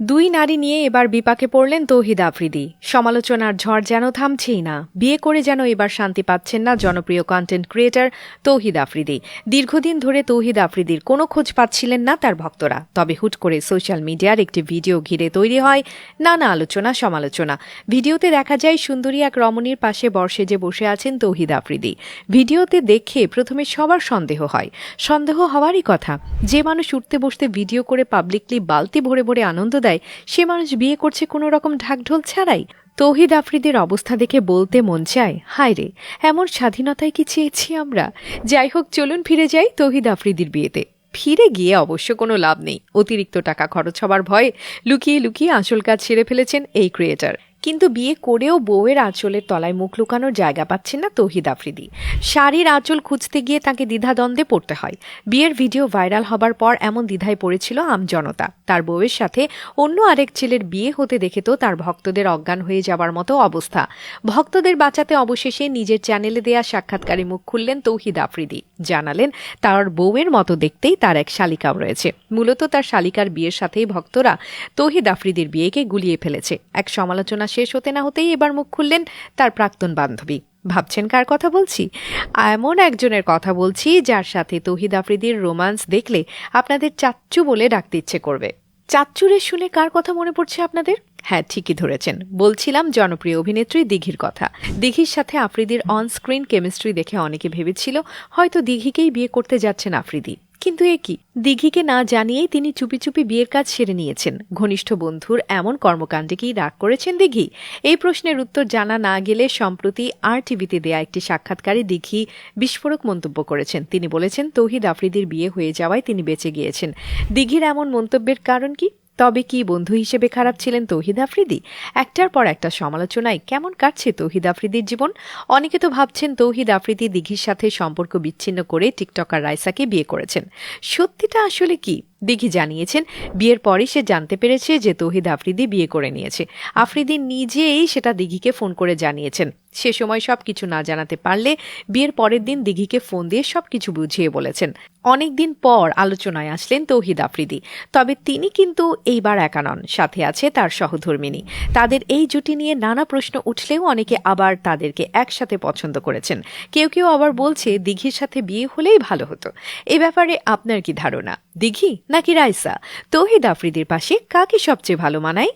দুই নারী নিয়ে এবার বিপাকে পড়লেন তৌহিদ আফ্রিদি। সমালোচনার ঝড় যেন থামছেই না। বিয়ে করে যেন এবার শান্তি পাচ্ছেন না জনপ্রিয় কন্টেন্ট ক্রিয়েটর তৌহিদ আফ্রিদি। দীর্ঘদিন ধরে তৌহিদ আফ্রিদির কোনো খোঁজ পাচ্ছিলেন না তার ভক্তরা। তবে হুট করে সোশ্যাল মিডিয়ার একটি ভিডিও ঘিরে তৈরি হয় নানা আলোচনা সমালোচনা। ভিডিওতে দেখা যায় সুন্দরী এক রমণীর পাশে বর্ষেজে বসে আছেন তৌহিদ আফ্রিদি। ভিডিওতে দেখে প্রথমে সবার সন্দেহ হয়। সন্দেহ হওয়ারই কথা। যে মানুষ উঠতে বসতে ভিডিও করে পাবলিকলি বালতি ভরে ভরে আনন্দ দেয় সে মানুষ বিয়ে করছে কোনো রকম ঢাকঢোল ছাড়াই। তৌহিদ আফ্রিদির অবস্থা দেখে বলতে মন চায়, হায় রে, এমন স্বাধীনতায় কি চেয়েছি আমরা। যাই হোক, চলুন ফিরে যাই তৌহিদ আফ্রিদির বিয়েতে। ফিরে গিয়ে অবশ্য কোনো লাভ নেই। অতিরিক্ত টাকা খরচ হবার ভয়ে লুকিয়ে লুকিয়ে আসল কাজ সেরে ফেলেছেন এই ক্রিয়েটর। কিন্তু বিয়ে করেও বউয়ের আঁচলের তলায় মুখ লুকানোর জায়গা পাচ্ছেন না তৌহিদ আফ্রিদি। শাড়ির আঁচল খুঁজতে গিয়ে তাকে দ্বিধাদ্বন্দ্বে পড়তে হয়। বিয়ের ভিডিও ভাইরাল হবার পর এমন দ্বিধায় পড়েছিল আমজনতা। তার বউয়ের সাথে অন্য আরেক ছেলের বিয়ে হতে দেখে তো তার ভক্তদের অজ্ঞান হয়ে যাবার মতো অবস্থা। ভক্তদের বাঁচাতে অবশেষে নিজের চ্যানেলে দেয়া সাক্ষাৎকারে মুখ খুললেন তৌহিদ আফ্রিদি। জানালেন তার বউয়ের মতো দেখতেই তার এক শালিকাও রয়েছে। মূলত তার শালিকার বিয়ের সাথেই ভক্তরা তৌহিদ আফ্রিদির বিয়েকে গুলিয়ে ফেলেছে। এক সমালোচনা শেষ হতে না হতেই এবার মুখ খুললেন তার প্রাক্তন বান্ধবী। ভাবছেন কার কথা বলছি? এমন একজনের কথা বলছি যার সাথে তৌহিদ আফ্রিদির রোমান্স দেখলে আপনাদের চাচ্চু বলে ডাকতে ইচ্ছে করবে। চাচ্চুরে শুনে কার কথা মনে পড়ছে আপনাদের? হ্যাঁ, ঠিকই ধরেছেন, বলছিলাম জনপ্রিয় অভিনেত্রী দিঘির কথা। দিঘির সাথে আফ্রিদির অন স্ক্রিন কেমিস্ট্রি দেখে অনেকে ভেবেছিল হয়তো দিঘিকেই বিয়ে করতে যাচ্ছেন আফ্রিদি। কিন্তু এ কি, দিঘিকে না জানিয়েই তিনি চুপি চুপি বিয়ের কাজ সেরে নিয়েছেন। ঘনিষ্ঠ বন্ধুর এমন কর্মকাণ্ডে কি রাগ করেছেন দিঘি? এই প্রশ্নের উত্তর জানা না গেলে সম্প্রতি RTVতে দেয়া একটি সাক্ষাৎকারে দিঘি বিস্ফোরক মন্তব্য করেছেন। তিনি বলেছেন তৌহিদ আফ্রিদির বিয়ে হয়ে যাওয়ায় তিনি বেঁচে গিয়েছেন। দিঘির এমন মন্তব্যের কারণ কি? তবে কি বন্ধু হিসেবে খারাপ ছিলেন তৌহিদ আফ্রিদি? একটার পর একটা সমালোচনায় কেমন কাটছে তৌহিদ আফ্রিদির জীবন? অনেকে তো ভাবছেন তৌহিদ আফ্রিদি দিঘির সাথে সম্পর্ক বিচ্ছিন্ন করে টিকটকার রাইসাকে বিয়ে করেছেন। সত্যিটা আসলে কি? দিঘি জানিয়েছেন বিয়ের পরে সে জানতে পেরেছে যে তৌহিদ আফ্রিদি বিয়ে করে নিয়েছে। আফ্রিদি নিজেই সেটা দিঘিকে ফোন করে জানিয়েছেন। সে সময় সবকিছু না জানাতে পারলে বিয়ের পরের দিন দিঘিকে ফোন দিয়ে সবকিছু বুঝিয়ে বলেছেন। অনেকদিন পর আলোচনায় আসলেন তৌহিদ আফ্রিদি। তবে তিনি কিন্তু এইবার একা নন, সাথে আছে তার সহধর্মিনী। তাদের এই জুটি নিয়ে নানা প্রশ্ন উঠলেও অনেকে আবার তাদেরকে একসাথে পছন্দ করেছেন। কেউ কেউ আবার বলছে দিঘির সাথে বিয়ে হলেই ভালো হতো। এ ব্যাপারে আপনার কি ধারণা? দিঘি নাকি রাইসা? তৌহিদ আফ্রিদির পাশে কাকে সবচেয়ে ভালো মানায়?